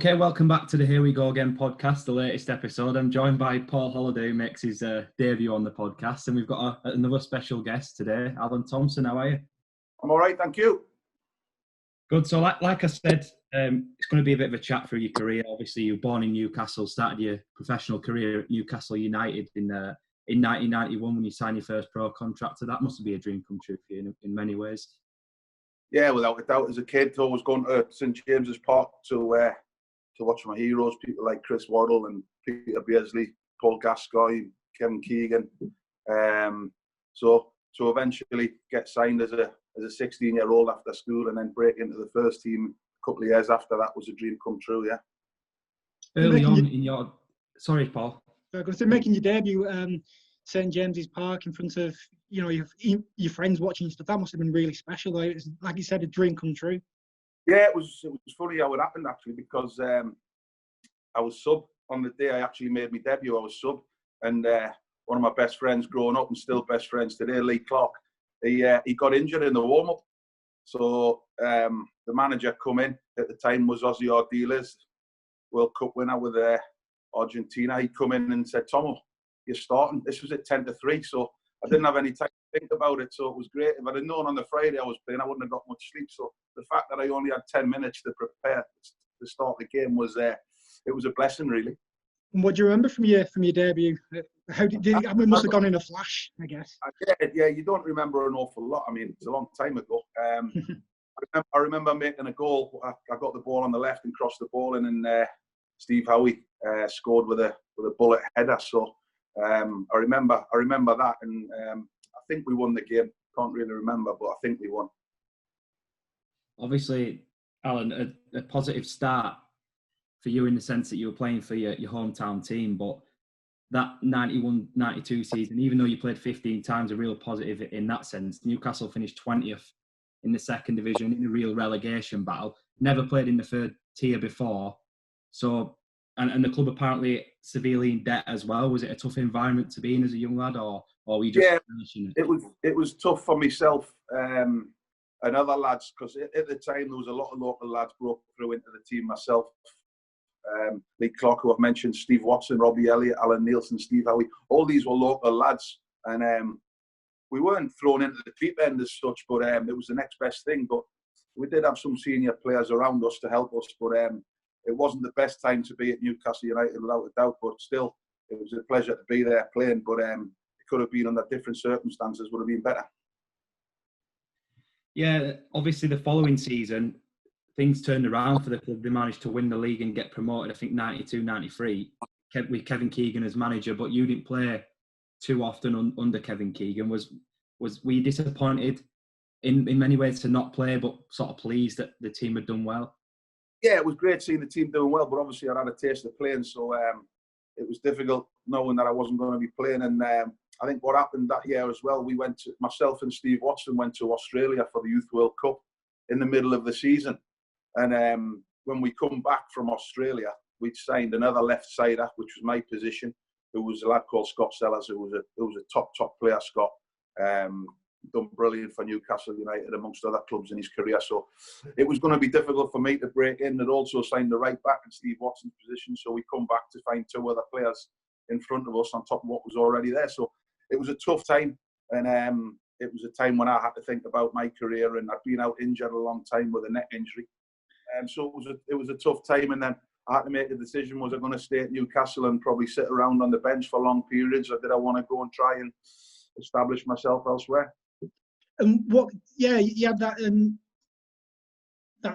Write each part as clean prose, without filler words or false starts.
Okay, welcome back to the Here We Go Again podcast, the latest episode. I'm joined by Paul Holliday, who makes his debut on the podcast, and we've got another special guest today, Alan Thompson. How are you? I'm all right, thank you. Good. So, like I said, it's going to be a bit of a chat through your career. Obviously, you were born in Newcastle, started your professional career at Newcastle United in 1991 when you signed your first pro contract. So that must be a dream come true for you in many ways. Yeah, without a doubt. As a kid, I was going to St James's Park to watch my heroes, people like Chris Waddle and Peter Beardsley, Paul Gascoigne, Kevin Keegan. So eventually get signed as a 16-year-old after school and then break into the first team a couple of years after that was a dream come true, yeah. Early on in your... Sorry, Paul. I was making your debut St James's Park in front of, your friends watching stuff. That must have been really special. It was, like you said, a dream come true. Yeah, it was funny how it happened actually because I was sub on the day I actually made my debut. I was sub, and one of my best friends growing up and still best friends today, Lee Clark, he got injured in the warm up. So the manager come in at the time was Ozzy Ardiles, World Cup winner with Argentina. He come in and said, "Tomo, you're starting." This was at 10-3, so I didn't have any time to think about it. So it was great. If I'd have known on the Friday I was playing, I wouldn't have got much sleep. So the fact that I only had 10 minutes to prepare to start the game was it was a blessing, really. And what do you remember from your debut? How it must have gone in a flash, I guess. Yeah, you don't remember an awful lot. I mean, it's a long time ago. I remember making a goal. I got the ball on the left and crossed the ball in, and Steve Howie scored with a bullet header. So I remember that, and I think we won the game. Can't really remember, but I think we won. Obviously, Alan, a positive start for you in the sense that you were playing for your hometown team, but that 91-92 season, even though you played 15 times, a real positive in that sense. Newcastle finished 20th in the second division in a real relegation battle. Never played in the third tier before. So, and the club apparently severely in debt as well. Was it a tough environment to be in as a young lad, or were you just finishing it? It was tough for myself and other lads, because at the time there was a lot of local lads broke through into the team. Myself, Lee Clark, who I've mentioned, Steve Watson, Robbie Elliott, Alan Nielsen, Steve Howie. All these were local lads, and we weren't thrown into the deep end as such, but it was the next best thing. But we did have some senior players around us to help us, but it wasn't the best time to be at Newcastle United, without a doubt. But still, it was a pleasure to be there playing. But it could have been under different circumstances, would have been better. Yeah, obviously the following season, things turned around for the club. They managed to win the league and get promoted, I think, 92-93, with Kevin Keegan as manager. But you didn't play too often under Kevin Keegan. Were you disappointed in many ways to not play, but sort of pleased that the team had done well? Yeah, it was great seeing the team doing well, but obviously I had a taste of playing, so it was difficult knowing that I wasn't going to be playing. And I think what happened that year as well, myself and Steve Watson went to Australia for the Youth World Cup in the middle of the season. And when we come back from Australia, we'd signed another left-sider, which was my position, who was a lad called Scott Sellers, who was a top player, Scott. Done brilliant for Newcastle United amongst other clubs in his career. So it was going to be difficult for me to break in. They'd also signed the right back in Steve Watson's position. So we come back to find two other players in front of us on top of what was already there. So it was a tough time. And it was a time when I had to think about my career, and I'd been out injured a long time with a neck injury. So it was a tough time. And then I had to make a decision. Was I going to stay at Newcastle and probably sit around on the bench for long periods, or did I want to go and try and establish myself elsewhere? And you had that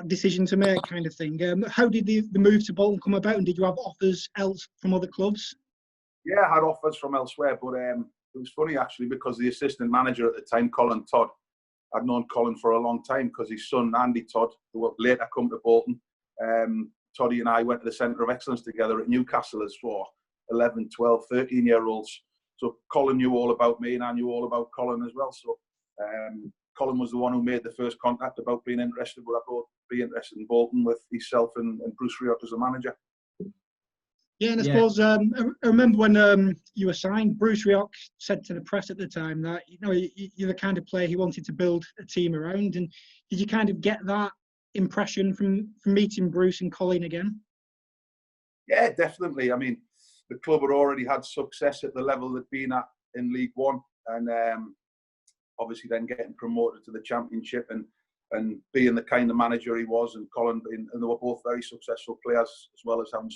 decision to make, kind of thing. How did the move to Bolton come about, and did you have offers from other clubs? Yeah, I had offers from elsewhere, but it was funny actually, because the assistant manager at the time, Colin Todd, I'd known Colin for a long time because his son Andy Todd, who would later come to Bolton, Toddy and I went to the Centre of Excellence together at Newcastle as 11, 12, 13-year-olds. So Colin knew all about me, and I knew all about Colin as well. So Colin was the one who made the first contact about being interested. Would I both be interested in Bolton with himself and Bruce Rioch as the manager? Yeah, and I suppose I remember when you were signed, Bruce Rioch said to the press at the time that you're the kind of player he wanted to build a team around. And did you kind of get that impression from meeting Bruce and Colin again? Yeah, definitely. I mean, the club had already had success at the level they'd been at in League One, and obviously then getting promoted to the Championship and being the kind of manager he was, and Colin, and they were both very successful players as well as having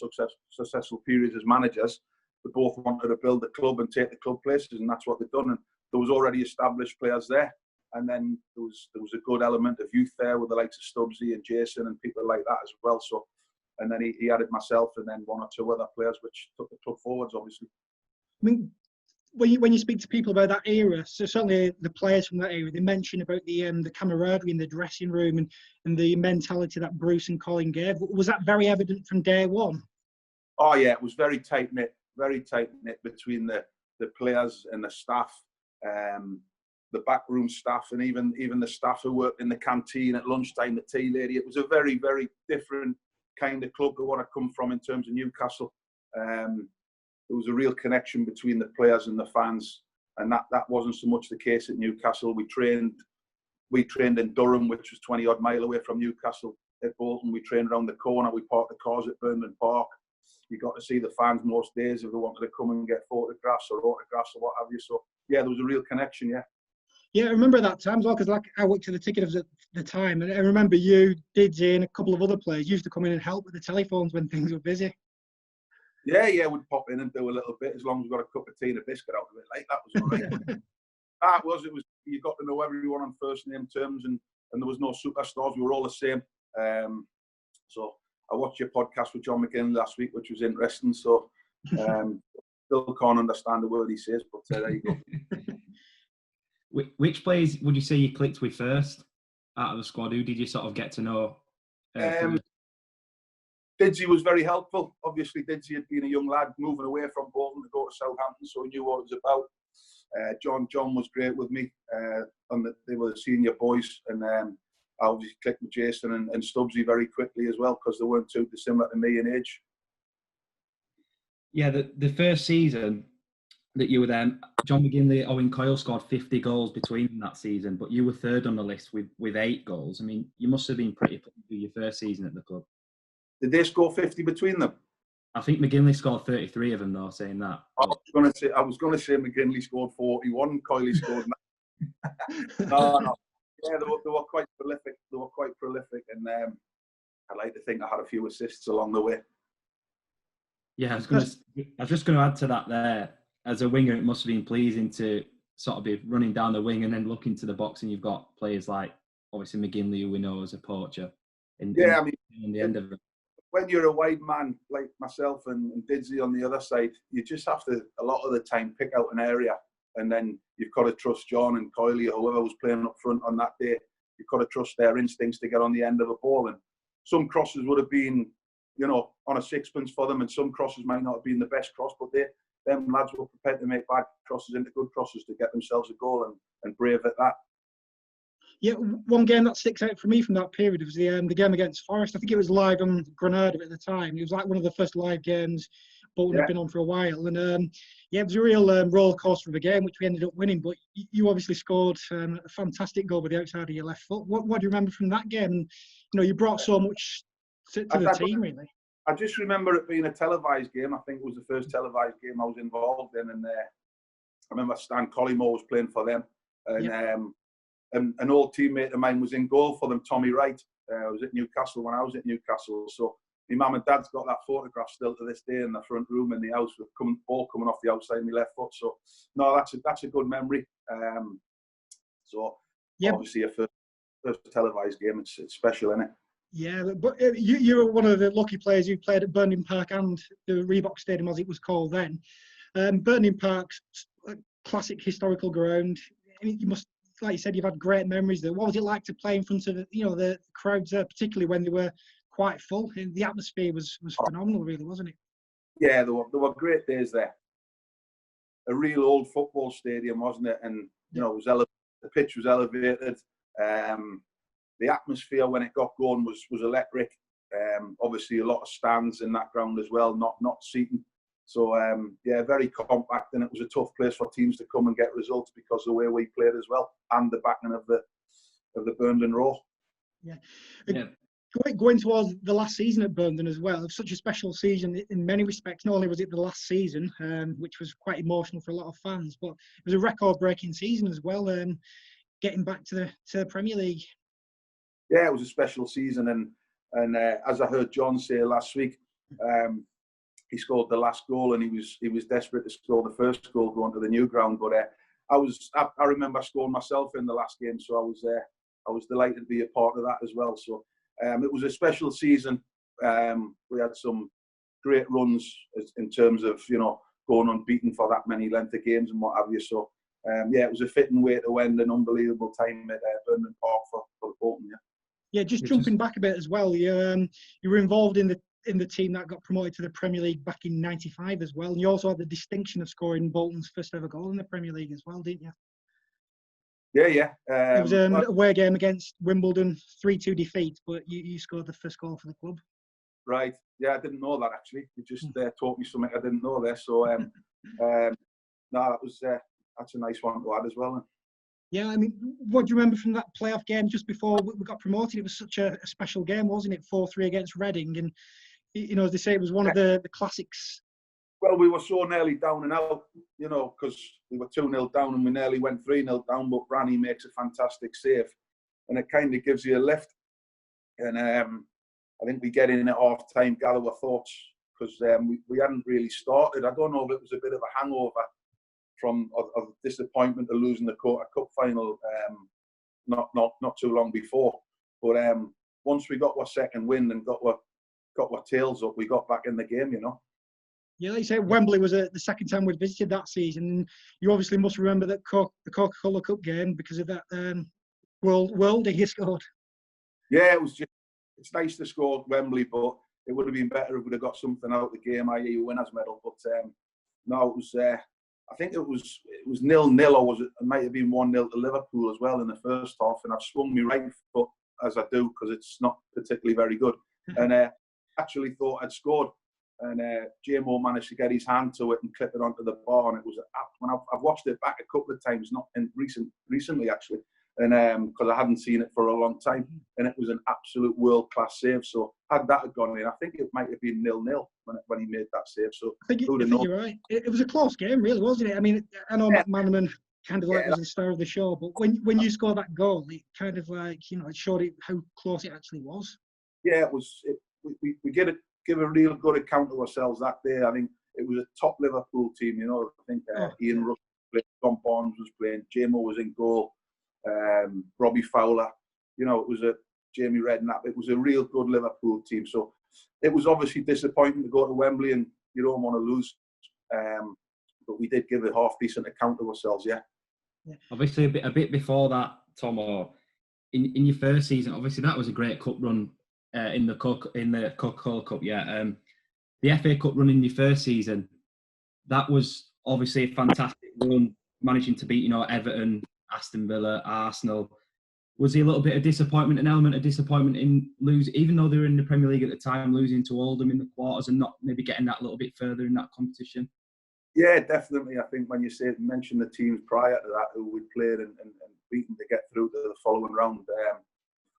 successful periods as managers. They both wanted to build the club and take the club places, and that's what they've done. And there was already established players there, and then there was a good element of youth there with the likes of Stubbsy and Jason and people like that as well. So, and then he added myself and then one or two other players, which took the club forwards, obviously. I mean, when you speak to people about that era, so certainly the players from that era, they mention about the camaraderie in the dressing room and the mentality that Bruce and Colin gave. Was that very evident from day one? Oh yeah, it was very tight knit between the players and the staff, the backroom staff, and even the staff who worked in the canteen at lunchtime, the tea lady. It was a very, very different kind of club to what I come from in terms of Newcastle. There was a real connection between the players and the fans, and that wasn't so much the case at Newcastle. We trained in Durham, which was 20 odd mile away from Newcastle. At Bolton, we trained around the corner. We parked the cars at Burnham Park. You got to see the fans most days if they wanted to come and get photographs or autographs or what have you. So yeah, there was a real connection. Yeah. Yeah, I remember that time as well, because like I worked at the ticket at the time, and I remember you, Didzy, and a couple of other players used to come in and help with the telephones when things were busy. Yeah, we'd pop in and do a little bit as long as we got a cup of tea and a biscuit out of it. Like, that was all right. It was. You got to know everyone on first name terms, and there was no superstars. We were all the same. So I watched your podcast with John McGinn last week, which was interesting. So still can't understand the word he says, but there you go. Which players would you say you clicked with first out of the squad? Who did you sort of get to know? Didzy was very helpful. Obviously, Didzy had been a young lad moving away from Bolton to go to Southampton, so he knew what it was about. John was great with me. They were the senior boys, and I obviously clicked with Jason and Stubbsy very quickly as well, because they weren't too dissimilar to me in age. Yeah, the first season that you were there, John McGinley, Owen Coyle scored 50 goals between them that season, but you were third on the list with 8 goals. I mean, you must have been pretty pleased with your first season at the club. Did they score 50 between them? I think McGinley scored 33 of them, though, saying that. I was going to say McGinley scored 41, Coyle scored 9. No. Yeah, they were quite prolific. And I'd like to think I had a few assists along the way. Yeah, I was just going to add to that there. As a winger, it must have been pleasing to sort of be running down the wing and then look into the box, and you've got players like, obviously, McGinley, who we know as a poacher. On the end of it. When you're a wide man like myself and Didzy on the other side, you just have to, a lot of the time, pick out an area, and then you've got to trust John and Coyle or whoever was playing up front on that day. You've got to trust their instincts to get on the end of a ball. And some crosses would have been, on a sixpence for them, and some crosses might not have been the best cross, but them lads were prepared to make bad crosses into good crosses to get themselves a goal, and brave at that. Yeah, one game that sticks out for me from that period was the game against Forest. I think it was live on Granada at the time. It was like one of the first live games Bolton had been on for a while. And it was a real roller coaster of a game, which we ended up winning. But you obviously scored a fantastic goal with the outside of your left foot. What do you remember from that game? And, you brought so much to the team, really. I just remember it being a televised game. I think it was the first televised game I was involved in. And I remember Stan Collymore was playing for them. And an old teammate of mine was in goal for them, Tommy Wright. I was at Newcastle when I was at Newcastle. So my mum and dad's got that photograph still to this day in the front room in the house with ball coming off the outside of my left foot. So, no, that's a good memory. Obviously a first televised game, it's special, isn't it? Yeah, but you were one of the lucky players who played at Burnham Park and the Reebok Stadium, as it was called then. Burnham Park's a classic historical ground. I mean, you must, like you said, you've had great memories there. What was it like to play in front of the crowds there, particularly when they were quite full? The atmosphere was phenomenal, really, wasn't it? Yeah, there were great days there. A real old football stadium, wasn't it? And it was the pitch was elevated. The atmosphere when it got going was electric. Obviously, a lot of stands in that ground as well, not seating. So, very compact, and it was a tough place for teams to come and get results because of the way we played as well, and the backing of the Burnley Roar. Yeah. Going towards the last season at Burnden as well, it was such a special season in many respects. Not only was it the last season, which was quite emotional for a lot of fans, but it was a record-breaking season as well, getting back to the Premier League. Yeah, it was a special season, and as I heard John say last week, he scored the last goal, and he was desperate to score the first goal going to the new ground. But I remember scoring myself in the last game, so I was delighted to be a part of that as well. So it was a special season. We had some great runs in terms of going unbeaten for that many length of games and what have you. So yeah, it was a fitting way to end an unbelievable time at Burnden Park for Bolton. Yeah, just jumping back a bit as well. You were involved in the team that got promoted to the Premier League back in '95 as well, and you also had the distinction of scoring Bolton's first ever goal in the Premier League as well, didn't you? Yeah. It was an away game against Wimbledon, 3-2 defeat, but you scored the first goal for the club. Right. Yeah, I didn't know that actually. You just taught me something I didn't know there. So no, that's a nice one to add as well. Yeah, I mean, what do you remember from that playoff game just before we got promoted? It was such a special game, wasn't it? 4-3 against Reading, and as they say, it was one of the classics. Well, we were so nearly down and out, because we were 2-0 down and we nearly went 3-0 down, but Branny makes a fantastic save, and it kind of gives you a lift. And I think we get in at half time, gather our thoughts, because we hadn't really started. I don't know if it was a bit of a hangover from of disappointment of losing the cup final not too long before. But once we got our second win and got our tails up, we got back in the game, Yeah, like you say, Wembley was the second time we'd visited that season. You obviously must remember that the Coca-Cola Cup game because of that worldie he scored. Yeah, it's nice to score at Wembley, but it would have been better if we'd have got something out of the game, i.e. a winner's medal. But no, it was. I think it was 0-0, or it might have been 1-0 to Liverpool as well in the first half, and I've swung my right foot as I do because it's not particularly very good, and actually thought I'd scored. And JMO managed to get his hand to it and clip it onto the bar, and it was when I've watched it back a couple of times, not recently actually, and because I hadn't seen it for a long time, and it was an absolute world-class save. So had that had gone in, I think it might have been 0-0 when he made that save. So I think you're right. It was a close game, really, wasn't it? I mean, I know Matt Manaman kind of was the star of the show, but when you score that goal, it kind of it showed how close it actually was. Yeah, it was. We give a real good account of ourselves that day. I think it was a top Liverpool team. I think Ian Rush played, Tom Barnes was playing, JMO was in goal, Robbie Fowler. It was a Jamie Redknapp. It was a real good Liverpool team. So it was obviously disappointing to go to Wembley and you don't want to lose. But we did give a half decent account of ourselves. Yeah. Obviously, a bit before that, Tom, or in your first season, obviously that was a great cup run. In the Coca-Cola Cup, yeah. The FA Cup run in your first season, that was obviously a fantastic run, managing to beat, Everton, Aston Villa, Arsenal. Was there a little bit of disappointment, an element of disappointment in losing, even though they were in the Premier League at the time, losing to Oldham in the quarters and not maybe getting that a little bit further in that competition? Yeah, definitely. I think when you mention the teams prior to that who we played and beaten to get through to the following round,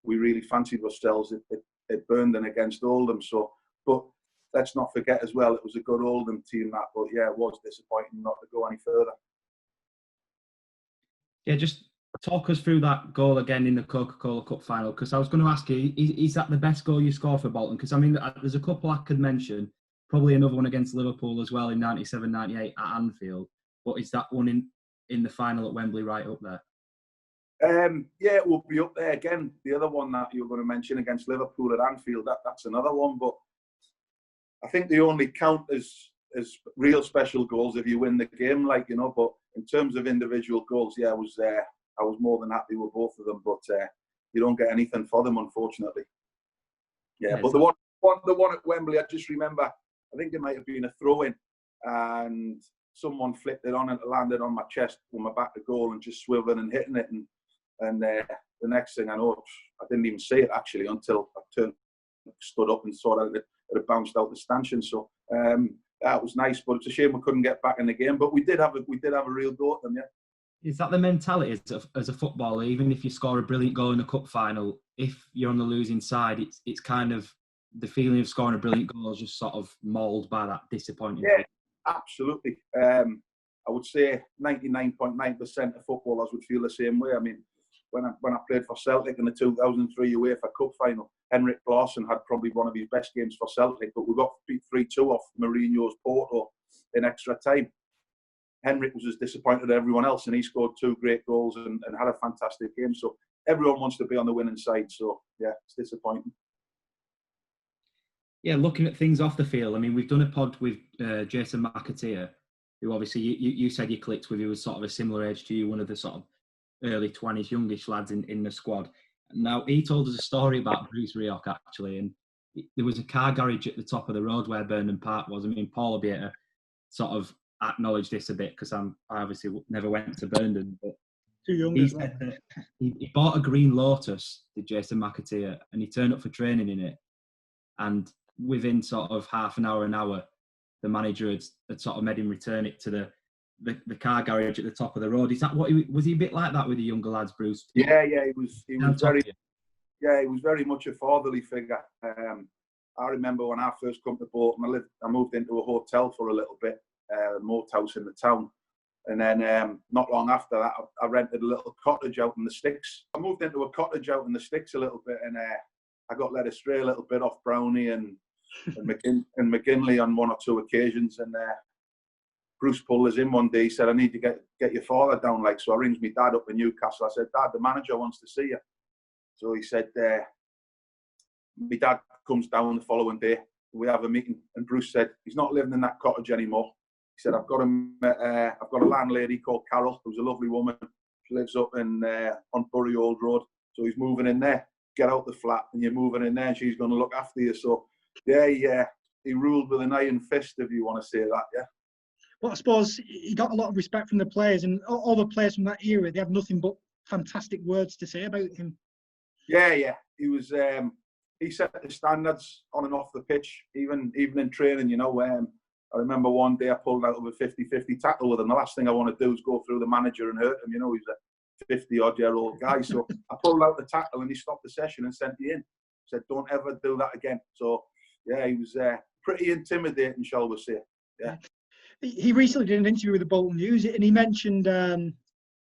we really fancied ourselves at Burnden against Oldham. So, but let's not forget as well, it was a good Oldham team that. But yeah, it was disappointing not to go any further. Yeah, just talk us through that goal again in the Coca-Cola Cup final, because I was going to ask you, is that the best goal you scored for Bolton? Because I mean, there's a couple I could mention, probably another one against Liverpool as well in 97-98 at Anfield. But is that one in the final at Wembley right up there? Yeah, it will be up there again. The other one that you were going to mention against Liverpool at Anfield, that's another one. But I think they only count as real special goals if you win the game, But in terms of individual goals, yeah, I was more than happy with both of them. But you don't get anything for them, unfortunately. Yeah, but the one at Wembley, I just remember, I think it might have been a throw-in, and someone flicked it on and it landed on my chest with my back to goal and just swiveling and hitting it. And the next thing I know, I didn't even see it actually until I stood up and saw that it had bounced out the stanchion. So that was nice, but it's a shame we couldn't get back in the game. But we did have a real go at them, yeah. Is that the mentality as a footballer? Even if you score a brilliant goal in a cup final, if you're on the losing side, it's kind of the feeling of scoring a brilliant goal is just sort of mauled by that disappointing. Yeah, absolutely. I would say 99.9% of footballers would feel the same way. I mean, when I played for Celtic in the 2003 UEFA Cup final, Henrik Larsson had probably one of his best games for Celtic, but we got beat 3-2 off Mourinho's Porto in extra time. Henrik was as disappointed as everyone else, and he scored 2 great goals and had a fantastic game. So everyone wants to be on the winning side. So, yeah, it's disappointing. Yeah, looking at things off the field, I mean, we've done a pod with Jason McAteer, who obviously you said you clicked with. He was sort of a similar age to you, one of the sort of early 20s, youngish lads in the squad. Now, he told us a story about Bruce Rioch, actually, and there was a car garage at the top of the road where Burnham Park was. I mean, Paul will be able to sort of acknowledge this a bit because I obviously never went to Burnham, but too young. He said that he bought a green Lotus, did Jason McAteer, and he turned up for training in it. And within sort of half an hour, the manager had sort of made him return it to the car garage at the top of the road. Is that what was he a bit like that with the younger lads, Bruce? Yeah, he was very much a fatherly figure. I remember when I first come to Bolton, I moved into a hotel for a little bit, a moat house in the town. And then not long after that, I rented a little cottage out in the sticks. I moved into a cottage out in the sticks a little bit, and I got led astray a little bit off Brownie and McGinley on 1 or 2 occasions. And Bruce pulled us in one day. He said, "I need to get your father down." Like, so I rings my dad up in Newcastle. I said, "Dad, the manager wants to see you." So he said, my dad comes down the following day. We have a meeting, and Bruce said he's not living in that cottage anymore. He said, I've got a landlady called Carol, who's a lovely woman. She lives up on Bury Old Road. So he's moving in there. Get out the flat, and you're moving in there, and she's going to look after you. So, yeah, he ruled with an iron fist, if you want to say that, yeah. Well, I suppose he got a lot of respect from the players, and all the players from that era, they have nothing but fantastic words to say about him. Yeah. He was. He set the standards on and off the pitch, even in training. You know, I remember one day I pulled out of a 50-50 tackle with him. The last thing I want to do is go through the manager and hurt him. You know, he's a 50-odd-year-old guy. So I pulled out the tackle and he stopped the session and sent me in. Said, "Don't ever do that again." So, yeah, he was pretty intimidating, shall we say. Yeah. He recently did an interview with the Bolton News, and he mentioned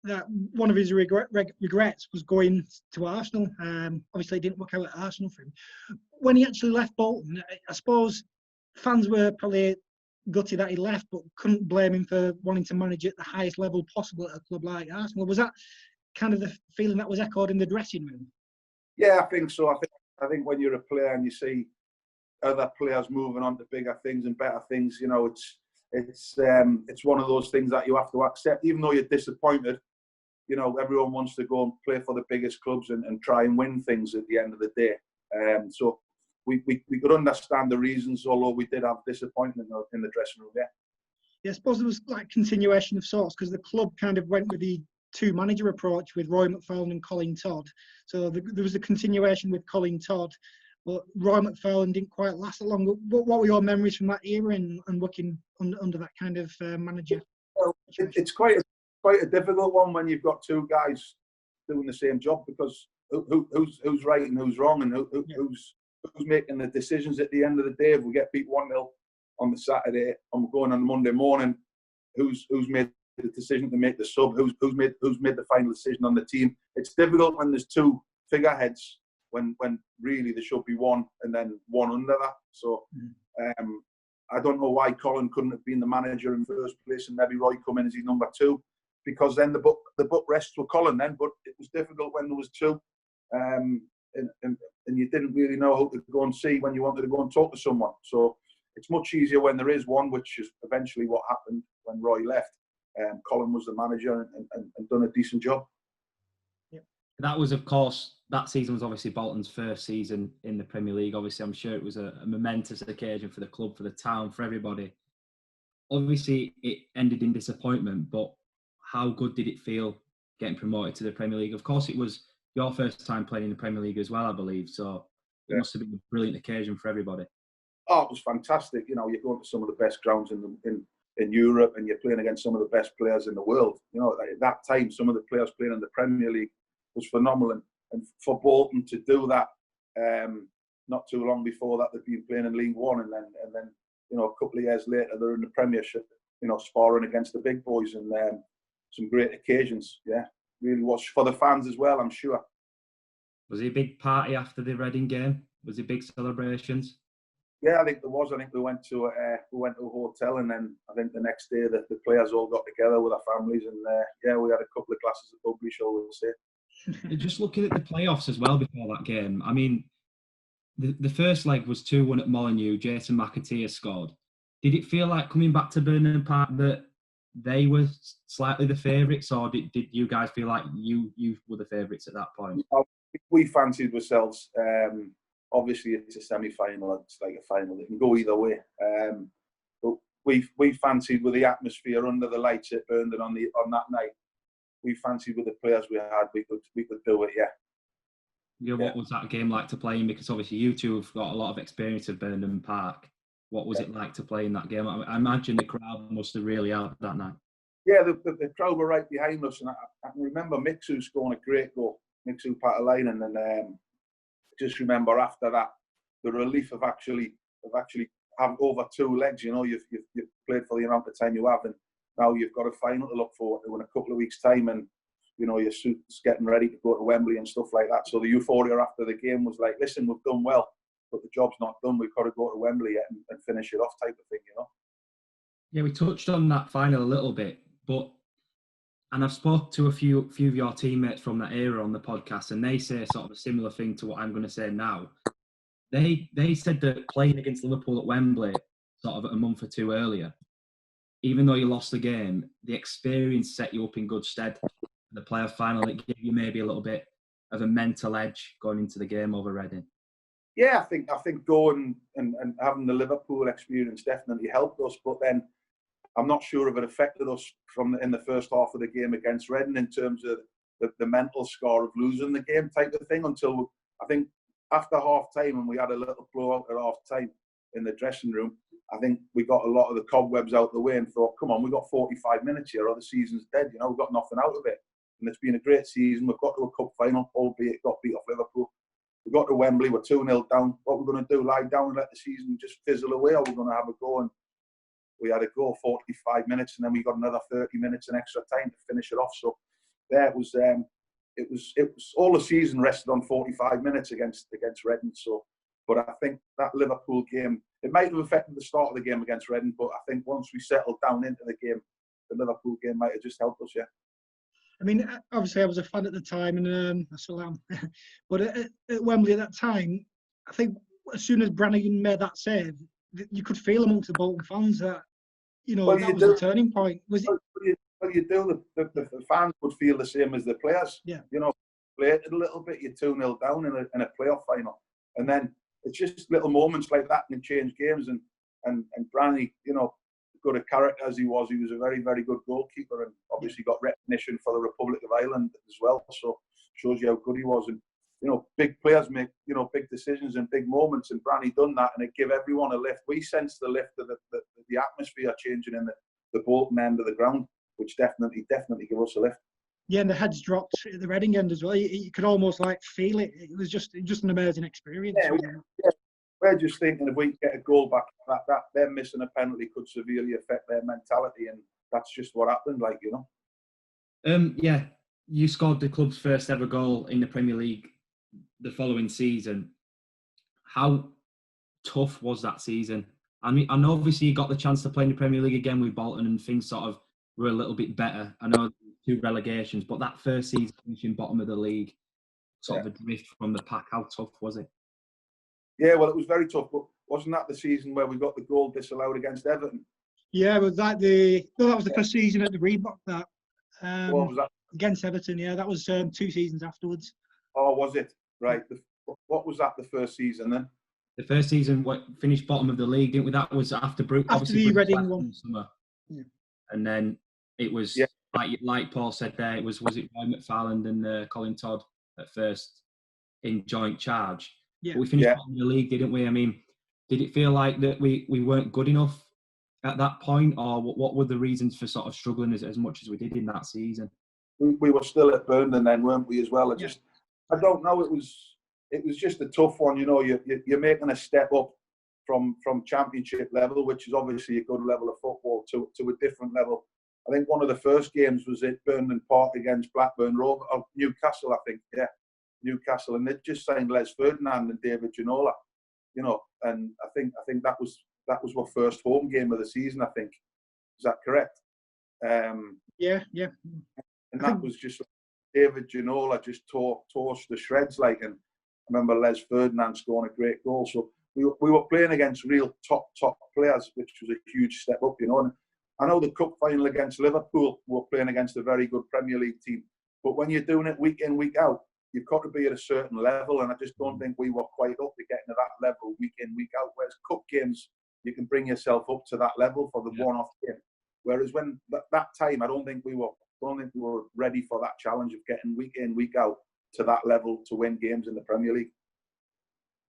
that one of his regrets was going to Arsenal. Obviously, it didn't work out at Arsenal for him. When he actually left Bolton, I suppose fans were probably gutted that he left, but couldn't blame him for wanting to manage at the highest level possible at a club like Arsenal. Was that kind of the feeling that was echoed in the dressing room? Yeah, I think so. I think when you're a player and you see other players moving on to bigger things and better things, you know, it's one of those things that you have to accept, even though you're disappointed. You know, everyone wants to go and play for the biggest clubs and try and win things at the end of the day. So we could understand the reasons, although we did have disappointment in the dressing room. Yeah, I suppose there was like continuation of sorts, because the club kind of went with the 2-manager approach with Roy McFarlane and Colin Todd. So there was a continuation with Colin Todd, but Roy McFarlane didn't quite last that long. What were your memories from that era and working under that kind of manager? Well, it's quite a difficult one when you've got 2 guys doing the same job, because who's right and who's wrong, and who's making the decisions at the end of the day. If we get beat 1-0 on the Saturday and we're going on Monday morning, who's made the decision to make the sub? Who's made the final decision on the team? It's difficult when there's 2 figureheads when really there should be one and then one under that. So I don't know why Colin couldn't have been the manager in first place and maybe Roy come in as his number 2, because then the book rests with Colin then. But it was difficult when there was 2. And you didn't really know who to go and see when you wanted to go and talk to someone. So it's much easier when there is one, which is eventually what happened when Roy left. Colin was the manager and done a decent job. Yeah. That was, of course, that season was obviously Bolton's first season in the Premier League. Obviously, I'm sure it was a momentous occasion for the club, for the town, for everybody. Obviously, it ended in disappointment, but how good did it feel getting promoted to the Premier League? Of course, it was your first time playing in the Premier League as well, I believe. So it must have been a brilliant occasion for everybody. Oh, it was fantastic. You know, you're going to some of the best grounds in in Europe, and you're playing against some of the best players in the world. You know, at that time, some of the players playing in the Premier League was phenomenal. And for Bolton to do that, not too long before that, they'd been playing in League One, and then you know, a couple of years later, they're in the Premiership, you know, sparring against the big boys, and some great occasions. Yeah, really was for the fans as well, I'm sure. Was it a big party after the Reading game? Was it big celebrations? Yeah, I think there was. I think we went to a hotel, and then I think the next day the players all got together with their families, and yeah, we had a couple of glasses of bubbly, shall we say. Just looking at the playoffs as well before that game, I mean, the first leg was 2-1 at Molineux. Jason McAteer scored. Did it feel like coming back to Burnham Park that they were slightly the favourites, or did you guys feel like you were the favourites at that point? We fancied ourselves. Obviously, it's a semi-final. It's like a final. It can go either way. But we fancied with the atmosphere under the lights at Burnham on that night. We fancied with the players we had, we could do it. Yeah. Yeah. What was that game like to play in? Because obviously you two have got a lot of experience at Burnham Park. What was it like to play in that game? I imagine the crowd must have really helped that night. Yeah, the crowd were right behind us, and I can remember Mixu scoring a great goal. Mixu Patalainen, and then just remember after that the relief of actually having over 2 legs. You know, you've played for the amount of time you have, and now you've got a final to look forward to in a couple of weeks' time, and you know your suit's getting ready to go to Wembley and stuff like that. So the euphoria after the game was like, listen, we've done well, but the job's not done. We've got to go to Wembley and finish it off, type of thing, you know. Yeah, we touched on that final a little bit, and I've spoke to a few of your teammates from that era on the podcast, and they say sort of a similar thing to what I'm going to say now. They said that playing against Liverpool at Wembley sort of a month or two earlier, even though you lost the game, the experience set you up in good stead. The playoff final, it gave you maybe a little bit of a mental edge going into the game over Reading. Yeah, I think going and having the Liverpool experience definitely helped us, but then I'm not sure if it affected us in the first half of the game against Reading in terms of the mental scar of losing the game type of thing, until I think after half time, and we had a little blowout at half time in the dressing room. I think we got a lot of the cobwebs out the way and thought, come on, we've got 45 minutes here or the season's dead, you know, we've got nothing out of it. And it's been a great season. We've got to a cup final, albeit got beat off Liverpool. We got to Wembley, we're 2-0 down. What we're going to do, lie down and let the season just fizzle away, or we're going to have a go? And we had a go 45 minutes, and then we got another 30 minutes in extra time to finish it off. So there it was all the season rested on 45 minutes against Reading. So, but I think that Liverpool game, it might have affected the start of the game against Reading, but I think once we settled down into the game, the Liverpool game might have just helped us. Yeah. I mean, obviously I was a fan at the time, and I still am. But at Wembley at that time, I think as soon as Brannigan made that save, you could feel amongst the Bolton fans that, you know, that was the turning point. Was it? Well, you do. The fans would feel the same as the players. Yeah. You know, played it a little bit. You're 2-0 down in a playoff final, and then it's just little moments like that can change games. And Branny, you know, good a character as he was a very, very good goalkeeper, and obviously got recognition for the Republic of Ireland as well. So shows you how good he was. And you know, big players make, you know, big decisions and big moments, and Branny done that, and it gave everyone a lift. We sensed the lift of the atmosphere changing in the Bolton end of the ground, which definitely gave us a lift. Yeah, and the heads dropped at the Reading end as well. You could almost like feel it. It was just an amazing experience. Yeah, yeah. We're just thinking if we get a goal back, that them missing a penalty could severely affect their mentality, and that's just what happened. Like, you know. Yeah, you scored the club's first ever goal in the Premier League the following season. How tough was that season? I mean, and obviously you got the chance to play in the Premier League again with Bolton, and things sort of were a little bit better. I know 2 relegations, but that first season finishing bottom of the league, sort of adrift from the pack, how tough was it? Yeah, well, it was very tough, but wasn't that the season where we got the goal disallowed against Everton? Yeah, was that that was the first season at the Reebok that, what was that? against Everton. Yeah, that was 2 seasons afterwards. Oh, was it? Right. What was that, the first season then? The first season finished bottom of the league, didn't we? That was after the Reading one. Summer. Yeah. And then it was, like Paul said there, it was it Roy McFarland and Colin Todd at first in joint charge? Yeah. But we finished bottom of the league, didn't we? I mean, did it feel like that we weren't good enough at that point, or what were the reasons for sort of struggling as much as we did in that season? We were still at Burnley then, weren't we, as well? I don't know. It was just a tough one. You know, you're making a step up from championship level, which is obviously a good level of football, to a different level. I think one of the first games was at Burnham Park against Blackburn Rovers, or Newcastle, I think. Yeah, Newcastle, and they just signed Les Ferdinand and David Ginola. You know, and I think that was our first home game of the season. I think, is that correct? Yeah. And that was just David Ginola just tore us to shreds, like, and I remember Les Ferdinand scoring a great goal. So we were playing against real top players, which was a huge step up, you know. And I know the cup final against Liverpool, we were playing against a very good Premier League team. But when you're doing it week in, week out, you've got to be at a certain level, and I just don't think we were quite up to getting to that level week in, week out. Whereas cup games, you can bring yourself up to that level for the one-off game. Whereas when that time, I don't think we were ready for that challenge of getting week in, week out to that level to win games in the Premier League.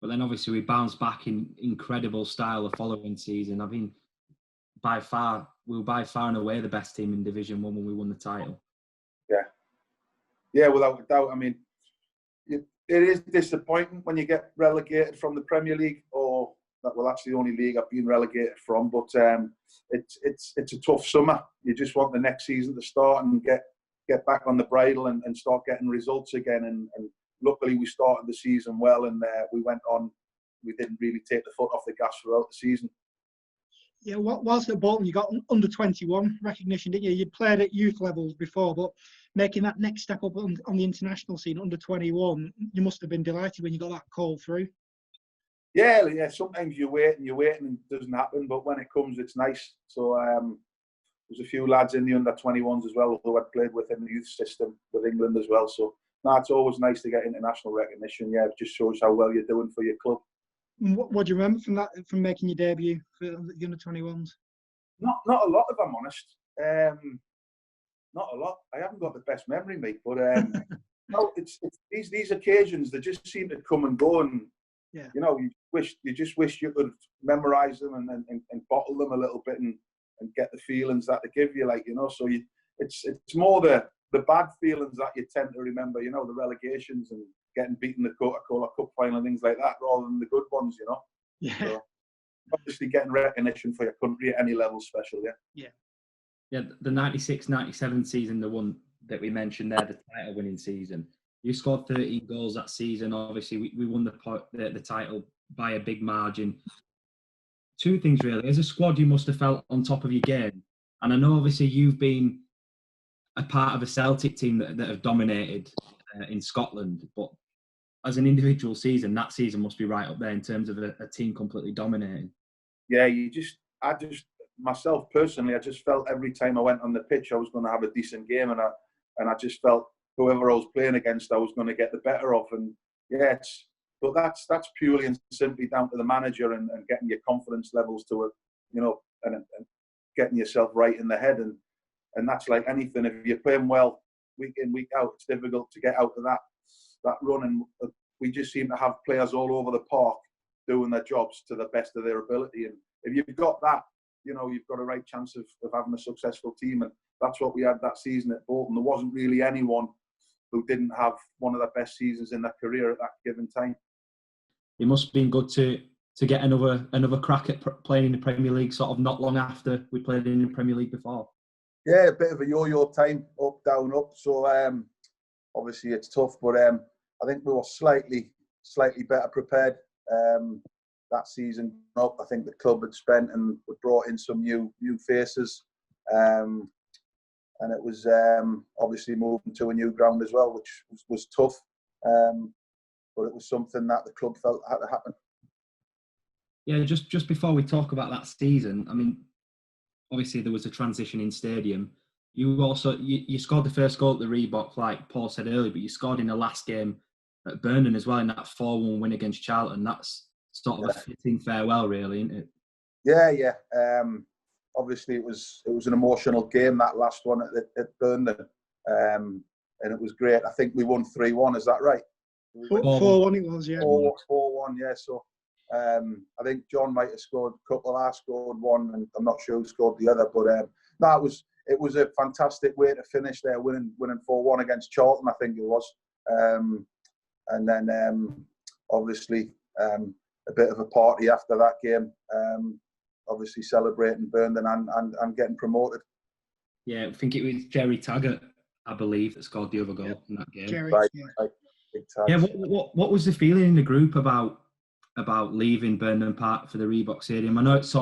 But then obviously we bounced back in incredible style the following season. I mean, we were by far and away the best team in Division 1 when we won the title. Yeah, without a doubt. I mean, it is disappointing when you get relegated from the Premier League, that's the only league I've been relegated from. But it's a tough summer. You just want the next season to start and get back on the bridle and start getting results again. And luckily we started the season well, and we went on. We didn't really take the foot off the gas throughout the season. Yeah, whilst at Bolton, you got under 21 recognition, didn't you? You'd played at youth levels before, but making that next step up on the international scene, under 21, you must have been delighted when you got that call through. Yeah. Sometimes you wait and it doesn't happen, but when it comes, it's nice. So there's a few lads in the under 21s as well who I'd played with in the youth system with England as well. So it's always nice to get international recognition. Yeah, it just shows how well you're doing for your club. What do you remember from making your debut for the under 21s? Not a lot, if I'm honest. Not a lot. I haven't got the best memory, mate. But no, it's these occasions, they just seem to come and go, and you know, you just wish you could memorise them and bottle them a little bit and get the feelings that they give you, like, you know. So it's more the bad feelings that you tend to remember, you know, the relegations and getting beaten the Coca-Cola Cup final and things like that, rather than the good ones, you know. Yeah. So, obviously, getting recognition for your country at any level is special, Yeah, the 96-97 season, the one that we mentioned there, the title-winning season. You scored 13 goals that season. Obviously, we won the title by a big margin. Two things, really. As a squad, you must have felt on top of your game. And I know, obviously, you've been a part of a Celtic team that have dominated in Scotland. But as an individual season, that season must be right up there in terms of a team completely dominating. Yeah, myself personally, I just felt every time I went on the pitch, I was going to have a decent game, and I just felt whoever I was playing against, I was going to get the better of. And yeah, but that's purely and simply down to the manager and getting your confidence levels to it, you know, and getting yourself right in the head. And that's like anything. If you're playing well week in, week out, it's difficult to get out of that run. And we just seem to have players all over the park doing their jobs to the best of their ability. And if you've got that, you know, you've got a right chance of having a successful team. And that's what we had that season at Bolton. There wasn't really anyone who didn't have one of the best seasons in their career at that given time. It must have been good to get another crack at playing in the Premier League, sort of not long after we played in the Premier League before. Yeah, a bit of a yo-yo time, up, down, up. So obviously it's tough, but I think we were slightly better prepared that season up. I think the club had spent and brought in some new faces. And it was obviously moving to a new ground as well, which was tough. But it was something that the club felt had to happen. Yeah, just before we talk about that season, I mean, obviously there was a transition in stadium. You also you scored the first goal at the Reebok, like Paul said earlier, but you scored in the last game at Burnham as well in that 4-1 win against Charlton. That's sort of a fitting farewell, really, isn't it? Yeah. Obviously, it was an emotional game, that last one at Burnley, and it was great. I think we won 3-1. Is that right? 4-1 it was, yeah. 4-1, yeah. So I think John might have scored a couple. I scored one, and I'm not sure who scored the other. But no, it was a fantastic way to finish there, winning 4-1 against Charlton, I think it was. And then obviously a bit of a party after that game. Obviously celebrating Burnley and getting promoted. Yeah, I think it was Jerry Taggart, I believe, that scored the other goal in that game. Jerry, Right. yeah. Yeah, what was the feeling in the group about leaving Burnham Park for the Reebok Stadium? I know it's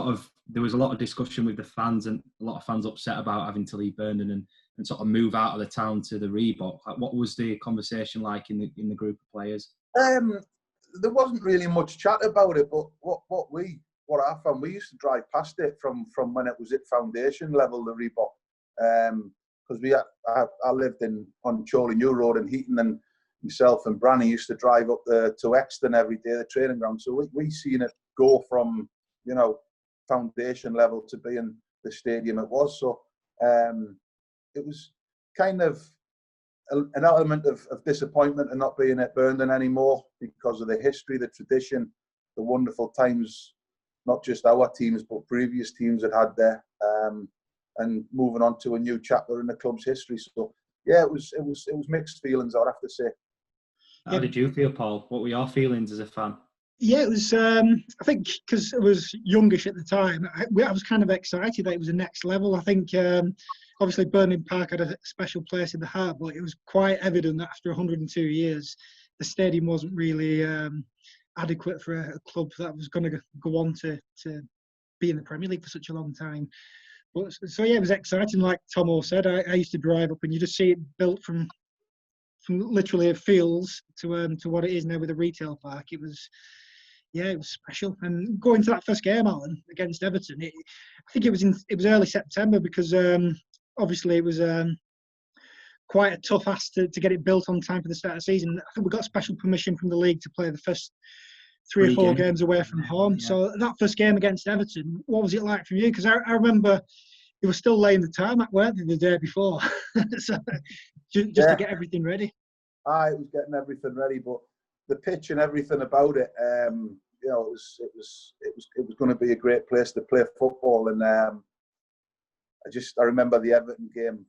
there was a lot of discussion with the fans, and a lot of fans upset about having to leave Burnham and sort of move out of the town to the Reebok. Like, what was the conversation like in the group of players? There wasn't really much chat about it, but what I found, we used to drive past it from when it was at foundation level, the Reebok, because I lived on Chorley New Road in Heaton, and myself and Branny used to drive up to Exton every day, the training ground. So we seen it go from, foundation level to being the stadium it was. So it was kind of an element of disappointment in not being at Burnley anymore, because of the history, the tradition, the wonderful times, not just our teams but previous teams had there, and moving on to a new chapter in the club's history. So yeah, it was mixed feelings, I'd have to say. How did you feel, Paul? What were your feelings as a fan? Yeah, it was. I think because I was youngish at the time, I was kind of excited that it was the next level. I think obviously Burnham Park had a special place in the heart, but it was quite evident that after 102 years, the stadium wasn't really adequate for a club that was going to go on to be in the Premier League for such a long time. But so yeah, it was exciting. Like Tomo said, I used to drive up and you just see it built from literally fields to what it is now with a retail park. It was special. And going to that first game, Alan, against Everton, I think it was early September, because obviously it was quite a tough ask to get it built on time for the start of the season. I think we got special permission from the league to play the first three or four games away from home. Yeah. So that first game against Everton, what was it like for you? Because I remember you were still laying the tarmac, weren't you, the day before? So just to get everything ready. I was getting everything ready, but the pitch and everything about it, it was going to be a great place to play football. And I remember the Everton game,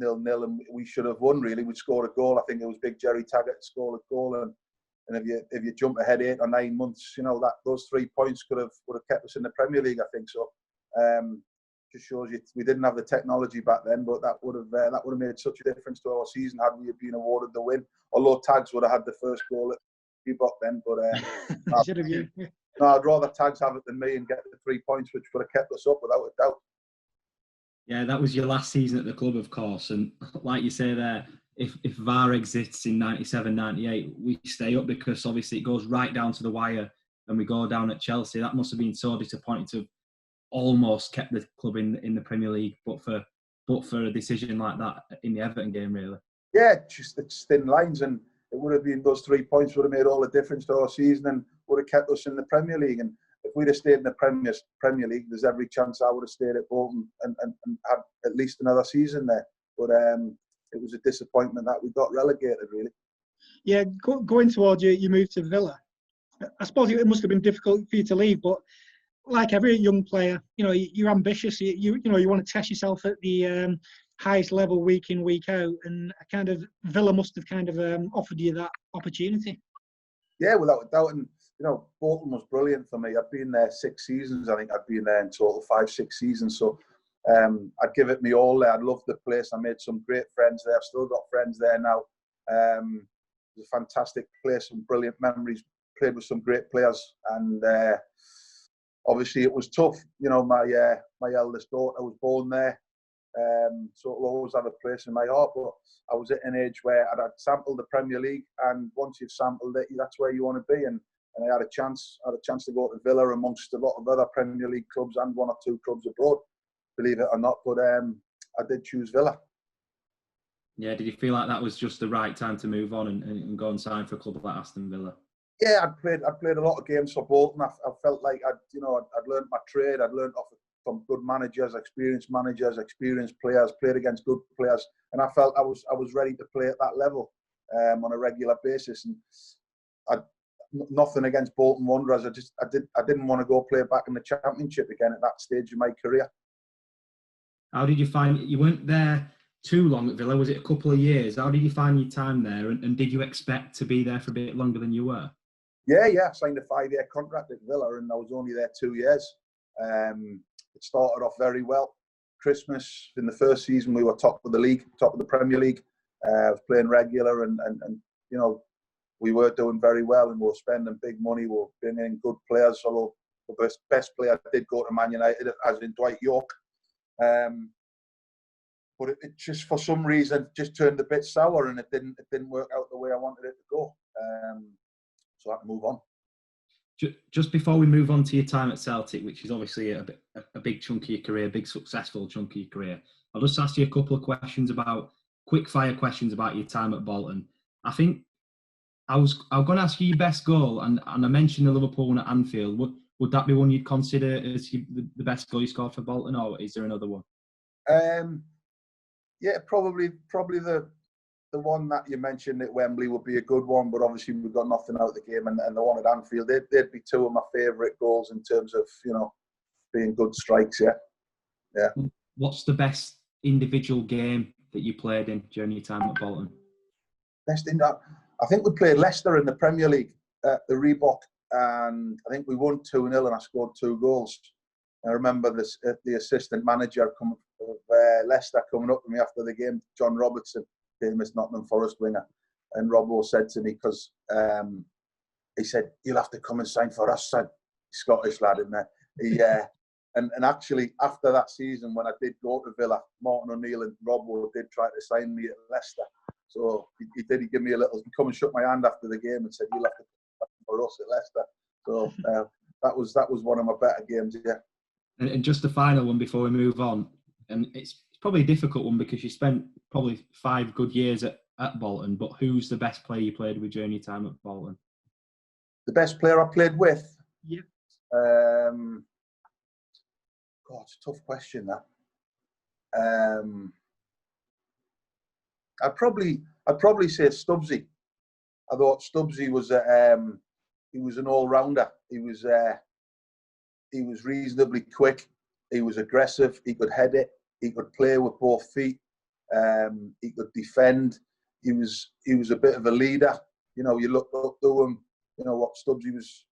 0-0, and we should have won. Really, we scored a goal. I think it was Big Jerry Taggart scored a goal, and if you jump ahead 8 or 9 months, that those 3 points would have kept us in the Premier League, I think so. Just shows you we didn't have the technology back then, but that would have made such a difference to our season had we been awarded the win. Although Tags would have had the first goal at Reebok then, but I'd rather Tags have it than me and get the 3 points, which would have kept us up without a doubt. Yeah, that was your last season at the club, of course, and like you say there, if VAR exists in 97, 98, we stay up, because obviously it goes right down to the wire and we go down at Chelsea. That must have been so disappointing to have almost kept the club in the Premier League, but for a decision like that in the Everton game, really. Yeah, just it's thin lines, and it would have been those 3 points would have made all the difference to our season and would have kept us in the Premier League. And if we'd have stayed in the Premier League, there's every chance I would have stayed at Bolton and had at least another season there. But it was a disappointment that we got relegated, really. Yeah, going towards you moved to Villa. I suppose it must have been difficult for you to leave, but like every young player, you're ambitious. You want to test yourself at the highest level week in, week out, and Villa must have offered you that opportunity. Yeah, without a doubt. And Bolton was brilliant for me. I've been there 6 seasons. I think I've been there in total 5-6 seasons. So I'd give it me all there. I loved the place. I made some great friends there. I've still got friends there now. It was a fantastic place, some brilliant memories. Played with some great players, and obviously it was tough. My eldest daughter was born there, so it'll always have a place in my heart. But I was at an age where I'd sampled the Premier League, and once you've sampled it, that's where you want to be. And I had a chance to go to Villa amongst a lot of other Premier League clubs and 1 or 2 clubs abroad, believe it or not. But I did choose Villa. Yeah, did you feel like that was just the right time to move on and go and sign for a club like Aston Villa? Yeah, I'd played a lot of games for Bolton. I felt like I'd learned my trade. I'd learned from good managers, experienced players, played against good players, and I felt I was ready to play at that level on a regular basis. And nothing against Bolton Wanderers. I didn't want to go play back in the Championship again at that stage of my career. How did you find, you weren't there too long at Villa, was it a couple of years? How did you find your time there, and did you expect to be there for a bit longer than you were? Yeah, I signed a 5-year contract at Villa and I was only there 2 years. It started off very well. Christmas, in the first season, we were top of the league, top of the Premier League. I was playing regular and you know, we were doing very well and we were spending big money. We were bringing in good players, although the best player did go to Man United, as in Dwight York. But it just, for some reason, just turned a bit sour and it didn't work out the way I wanted it to go. So I had to move on. Just before we move on to your time at Celtic, which is obviously a big chunk of your career, a big successful chunk of your career, I'll just ask you a couple of questions quick fire questions about your time at Bolton. I think I'm going to ask you your best goal, and I mentioned the Liverpool one at Anfield. Would that be one you'd consider as the best goal you scored for Bolton, or is there another one? Yeah, probably the one that you mentioned at Wembley would be a good one, but obviously we've got nothing out of the game, and the one at Anfield, they'd be two of my favourite goals in terms of, you know, being good strikes. Yeah. What's the best individual game that you played in during your time at Bolton? Best in that, I think we played Leicester in the Premier League at the Reebok, and I think we won 2-0 and I scored 2 goals. I remember the assistant manager of Leicester coming up to me after the game, John Robertson, famous Nottingham Forest winger, and Robbo said to me, because he said, "You'll have to come and sign for us, son." Scottish lad in there. And actually, after that season, when I did go to Villa, Martin O'Neill and Robbo did try to sign me at Leicester. So he give me a little, come and shook my hand after the game and said, "You'll have to come for us at Leicester." So that was one of my better games, yeah. And just the final one before we move on, and it's probably a difficult one because you spent probably 5 good years at Bolton, but who's the best player you played with during your time at Bolton? The best player I played with? Yeah. God, it's a tough question, that. I'd probably say Stubbsy. I thought Stubbsy was he was an all-rounder. He was reasonably quick. He was aggressive. He could head it. He could play with both feet. He could defend. He was a bit of a leader. You know, you looked up to him. You know what Stubbsy was.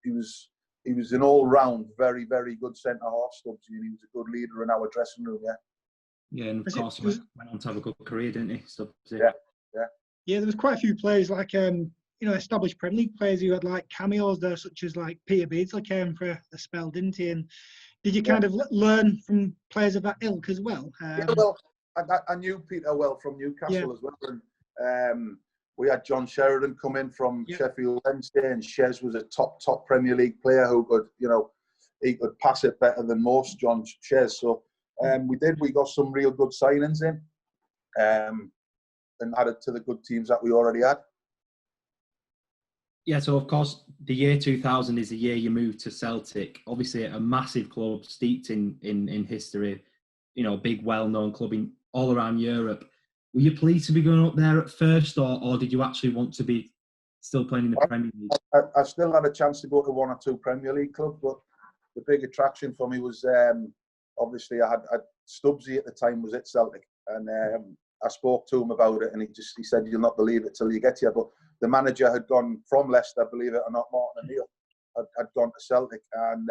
He was an all-round, very, very good centre half, Stubbsy, and he was a good leader in our dressing room. Yeah, and of course, he went on to have a good career, didn't he? Stubbsy. Yeah. Yeah, there was quite a few players like established Premier League players who had like cameos there, such as like Peter Beardsley came for a spell, didn't he? And did you kind of learn from players of that ilk as well? Yeah, well, I knew Peter well from Newcastle as well, and we had John Sheridan come in from Sheffield Wednesday, and Shez was a top Premier League player who could, you know, he could pass it better than most, John Shez. So we got some real good signings in, and added to the good teams that we already had. Yeah, so of course, the year 2000 is the year you moved to Celtic. Obviously, a massive club steeped in history, you know, a big, well-known club all around Europe. Were you pleased to be going up there at first, or did you actually want to be still playing in the Premier League? I still had a chance to go to 1 or 2 Premier League clubs, but the big attraction for me was obviously I had Stubbsy at the time was at Celtic, and I spoke to him about it, and he said, "You'll not believe it till you get here." But the manager had gone from Leicester, believe it or not, Martin O'Neill had gone to Celtic, and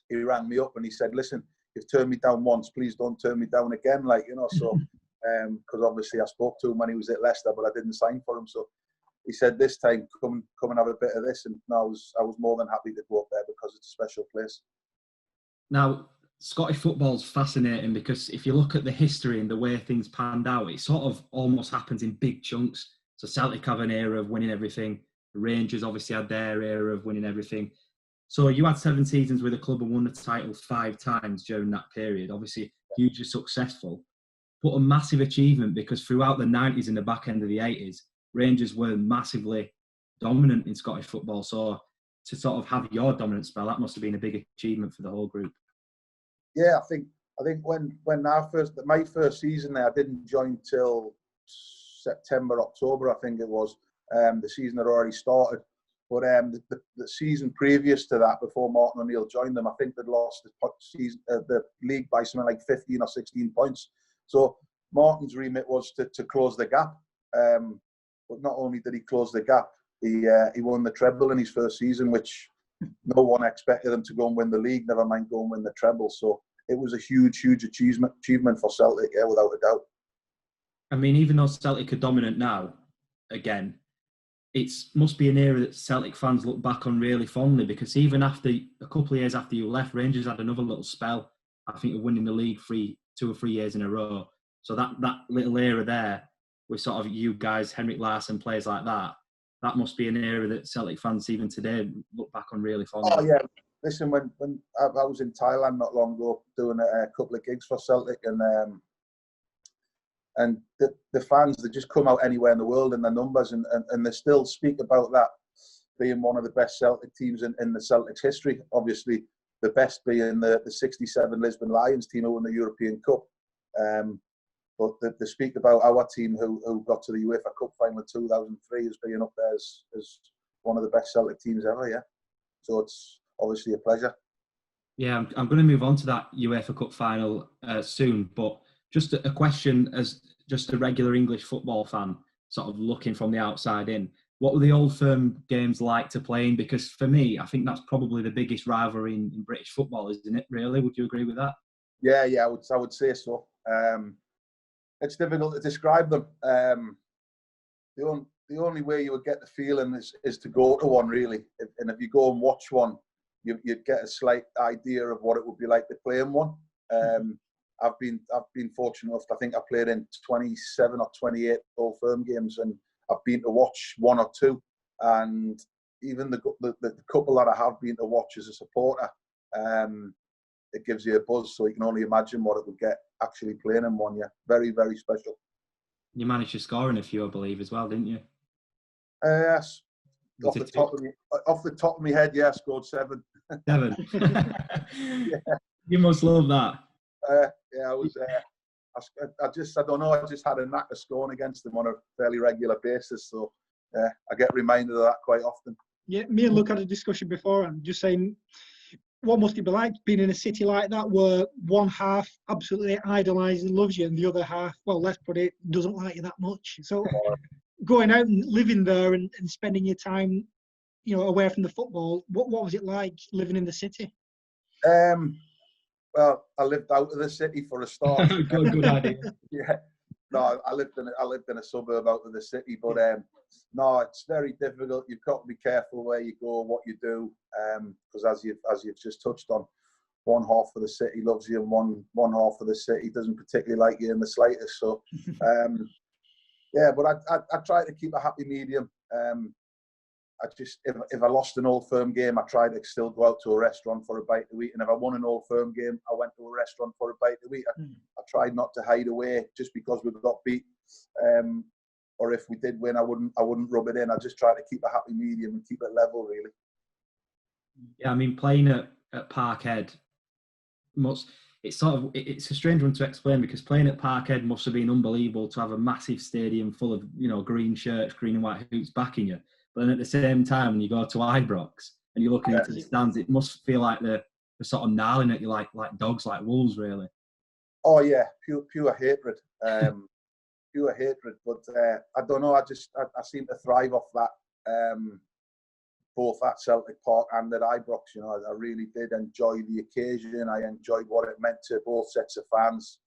he rang me up and he said, "Listen, you've turned me down once, please don't turn me down again." Like, you know, so because obviously I spoke to him when he was at Leicester, but I didn't sign for him. So he said, "This time, come and have a bit of this." And I was more than happy to go up there because it's a special place. Now, Scottish football's fascinating because if you look at the history and the way things panned out, it sort of almost happens in big chunks. So Celtic have an era of winning everything. The Rangers obviously had their era of winning everything. So you had 7 seasons with the club and won the title 5 times during that period. Obviously, hugely successful. But a massive achievement because throughout the 90s and the back end of the 80s, Rangers were massively dominant in Scottish football. So to sort of have your dominant spell, that must have been a big achievement for the whole group. Yeah, I think when my first season there, I didn't join till September, October, I think it was. The season had already started. But the season previous to that, before Martin O'Neill joined them, I think they'd lost the league by something like 15 or 16 points. So Martin's remit was to close the gap. But not only did he close the gap, he won the treble in his first season, which no one expected him to go and win the league, never mind go and win the treble. So it was a huge achievement for Celtic, yeah, without a doubt. I mean, even though Celtic are dominant now, again, it must be an era that Celtic fans look back on really fondly, because even after a couple of years after you left, Rangers had another little spell, I think, of winning the league 2 or 3 years in a row. So that little era there, with sort of you guys, Henrik Larsson, players like that, that must be an era that Celtic fans even today look back on really fondly. Oh, yeah. Listen, when I was in Thailand not long ago doing a couple of gigs for Celtic, and the fans, they just come out anywhere in the world in their numbers, and they still speak about that being one of the best Celtic teams in the Celtic's history. Obviously, the best being the 67 Lisbon Lions team who won the European Cup. But they speak about our team who got to the UEFA Cup final in 2003 as being up there as one of the best Celtic teams ever, yeah. So it's obviously a pleasure. Yeah, I'm going to move on to that UEFA Cup final soon, but just a question as just a regular English football fan, sort of looking from the outside in. What were the Old Firm games like to play in? Because for me, I think that's probably the biggest rivalry in British football, isn't it, really? Would you agree with that? Yeah, I would say so. It's difficult to describe them. The only way you would get the feeling is to go to one, really. And if you go and watch one, you'd get a slight idea of what it would be like to play in one. I've been fortunate enough. I think I played in 27 or 28 Old Firm games, and I've been to watch one or two. And even the couple that I have been to watch as a supporter, it gives you a buzz. So you can only imagine what it would get actually playing in one. Yeah, very, very special. You managed to score in a few, I believe, as well, didn't you? Yes. Off the top of my head, yeah, I scored 7. 7. Yeah. You must love that. Yeah, I was. I don't know. I just had a knack of scoring against them on a fairly regular basis. So I get reminded of that quite often. Yeah, me and Luke had a discussion before, and just saying, what must it be like being in a city like that, where one half absolutely idolises and loves you, and the other half, well, let's put it, doesn't like you that much. So going out and living there and spending your time, away from the football, what was it like living in the city? Well, I lived out of the city for a start. Good idea. Yeah. No, I lived in a suburb out of the city, but no, it's very difficult. You've got to be careful where you go, what you do, because as you've just touched on, one half of the city loves you, and one half of the city doesn't particularly like you in the slightest. So, yeah, but I try to keep a happy medium. I just, if I lost an Old Firm game, I tried to still go out to a restaurant for a bite to eat. And if I won an Old Firm game, I went to a restaurant for a bite to eat. I tried not to hide away just because we got beat. Or if we did win, I wouldn't rub it in. I just try to keep a happy medium and keep it level, really. Yeah, I mean, playing at Parkhead, it's a strange one to explain, because playing at Parkhead must have been unbelievable to have a massive stadium full of, green shirts, green and white hoops backing you. But then at the same time, when you go to Ibrox and you're looking into the stands, it must feel like they're sort of gnarling at you like dogs, like wolves, really. Oh yeah, pure hatred, pure hatred. But I don't know. I seem to thrive off that, both at Celtic Park and at Ibrox. I really did enjoy the occasion. I enjoyed what it meant to both sets of fans,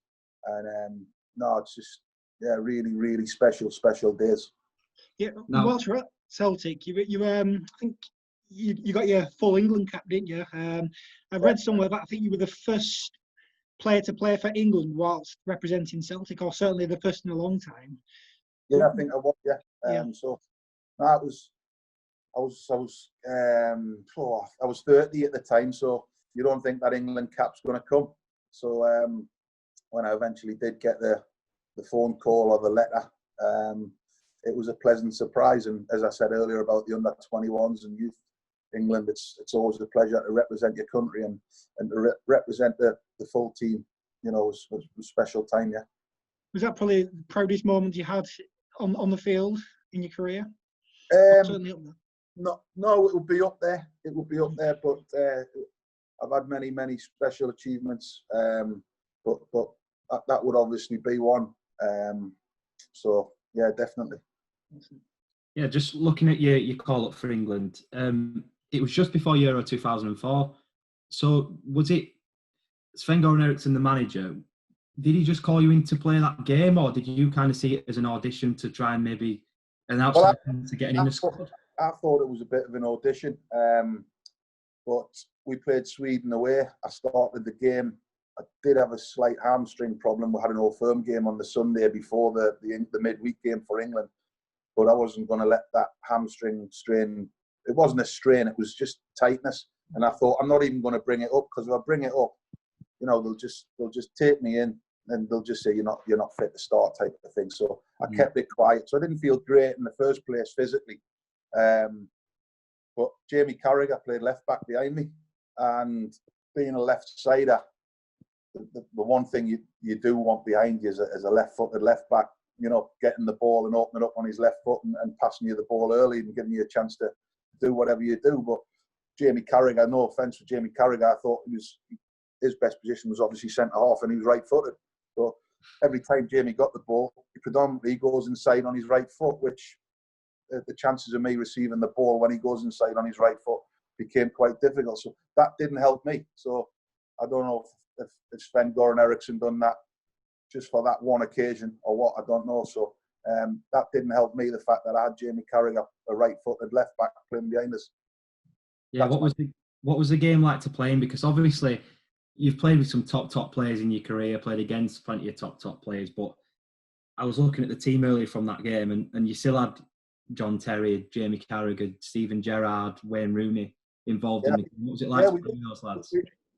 and no, it's just really, really special days. Yeah, whilst you're at Celtic, you I think you got your full England cap, didn't you? I read somewhere that I think you were the first player to play for England whilst representing Celtic, or certainly the first in a long time. Yeah, I think I was. Yeah. So that was. I was 30 at the time, so you don't think that England cap's going to come. So when I eventually did get the phone call or the letter, it was a pleasant surprise. And as I said earlier about the under-21s and youth England, it's always a pleasure to represent your country and to represent the full team. It was a special time. Yeah. Was that probably the proudest moment you had on the field in your career? Certainly up there. No, it would be up there. It would be up there, but I've had many special achievements. But that would obviously be one. So yeah, definitely. Yeah, just looking at your call up for England, it was just before Euro 2004. So was it Sven-Göran Eriksson, the manager? Did he just call you in to play that game, or did you kind of see it as an audition to try and maybe an outside to getting in the squad? I thought it was a bit of an audition, but we played Sweden away. I started the game. I did have a slight hamstring problem. We had an Old Firm game on the Sunday before the midweek game for England, but I wasn't going to let that hamstring strain. It wasn't a strain; it was just tightness. And I thought, I'm not even going to bring it up, because if I bring it up, you know, they'll just take me in and they'll just say you're not fit to start, type of thing. So I kept it quiet. So I didn't feel great in the first place physically. But Jamie Carragher played left back behind me, and being a left sider, the one thing you do want behind you is a left-footed left back, you know, getting the ball and opening up on his left foot and passing you the ball early and giving you a chance to do whatever you do. But Jamie Carragher, no offence for Jamie Carragher, I thought his best position was obviously centre half, and he was right-footed. So every time Jamie got the ball, he predominantly goes inside on his right foot, which the chances of me receiving the ball when he goes inside on his right foot became quite difficult. So that didn't help me. So I don't know if Sven-Göran Eriksson done that just for that one occasion or what, I don't know. So that didn't help me, the fact that I had Jamie Carragher, a right-footed left back, playing behind us. Yeah, what was the game like to play in? Because obviously you've played with some top players in your career, played against plenty of top players, but I was looking at the team earlier from that game, and you still had John Terry, Jamie Carragher, Steven Gerrard, Wayne Rooney involved in the game. What was it like to play with those lads?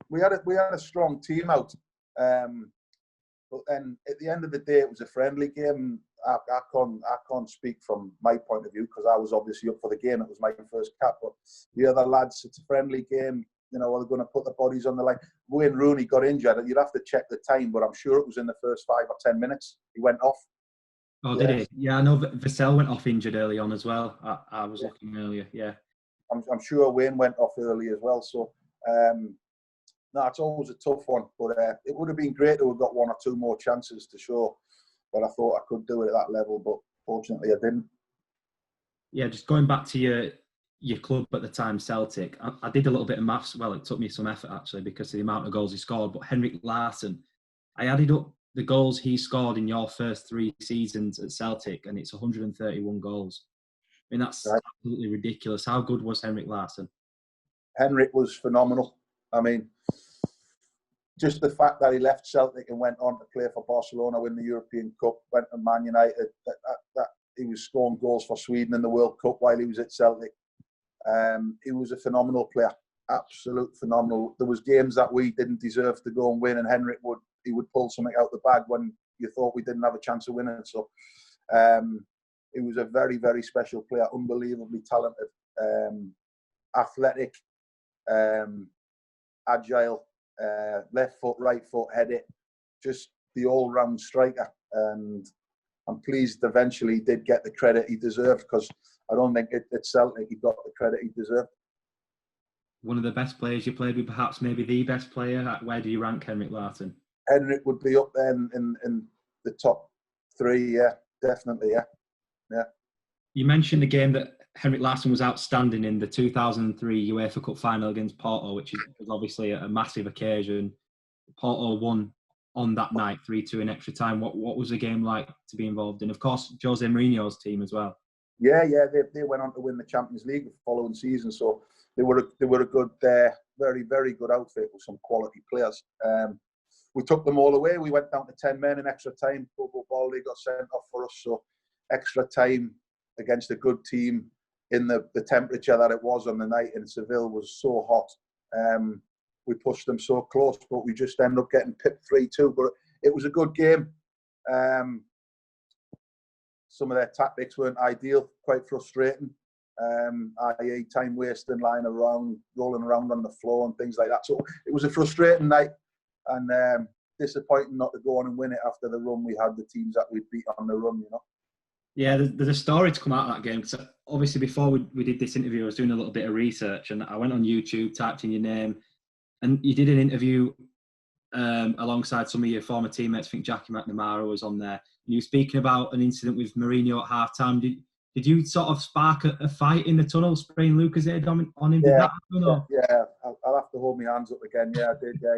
We had a strong team out, but then at the end of the day, it was a friendly game. I can't speak from my point of view, because I was obviously up for the game. It was my first cap, but the other lads, it's a friendly game. You know, they're going to put the bodies on the line. Wayne Rooney got injured, and you'd have to check the time, but I'm sure it was in the first 5 or 10 minutes. He went off. Oh, did he? Yeah, I know Vassell went off injured early on as well. I was looking earlier, yeah. I'm sure Wayne went off early as well. So, no, it's always a tough one. But it would have been great to have got 1 or 2 more chances to show that I thought I could do it at that level, but fortunately I didn't. Yeah, just going back to your club at the time, Celtic, I did a little bit of maths. Well, it took me some effort, actually, because of the amount of goals he scored. But Henrik Larsson, I added up the goals he scored in your first 3 seasons at Celtic, and it's 131 goals. I mean, that's absolutely ridiculous. How good was Henrik Larsson? Henrik was phenomenal. I mean, just the fact that he left Celtic and went on to play for Barcelona, win the European Cup, went to Man United, that he was scoring goals for Sweden in the World Cup while he was at Celtic. He was a phenomenal player, absolute phenomenal. There was games that we didn't deserve to go and win, and Henrik would pull something out the bag when you thought we didn't have a chance of winning. So he was a very, very special player, unbelievably talented, athletic, agile, left foot, right foot, head it, just the all-round striker. And I'm pleased eventually he did get the credit he deserved, because I don't think at Celtic he got the credit he deserved. One of the best players you played with, perhaps maybe the best player. Where do you rank Henrik Larsson? Henrik would be up there in the top 3, yeah, definitely, yeah. You mentioned the game that Henrik Larsson was outstanding in, the 2003 UEFA Cup final against Porto, which was obviously a massive occasion. Porto won on that night 3-2 in extra time. What was the game like to be involved in? Of course, Jose Mourinho's team as well. Yeah, they went on to win the Champions League the following season, so they were a good, very, very good outfit with some quality players. We took them all away. We went down to 10 men in extra time. Bobo Baldi got sent off for us, so extra time against a good team in the temperature that it was on the night in Seville was so hot. We pushed them so close, but we just ended up getting pipped 3-2. But it was a good game. Some of their tactics weren't ideal, quite frustrating. I.e. time wasting, lying around, rolling around on the floor and things like that. So it was a frustrating night, and disappointing not to go on and win it after the run we had, the teams that we'd beat on the run, you know. Yeah, there's a story to come out of that game. Because obviously, before we did this interview, I was doing a little bit of research, and I went on YouTube, typed in your name, and you did an interview alongside some of your former teammates. I think Jackie McNamara was on there. And you were speaking about an incident with Mourinho at half-time. Did you sort of spark a fight in the tunnel, spraying Lucasade on him? Did that happen? Or? Yeah. I'll have to hold my hands up again. Yeah, I did. Yeah,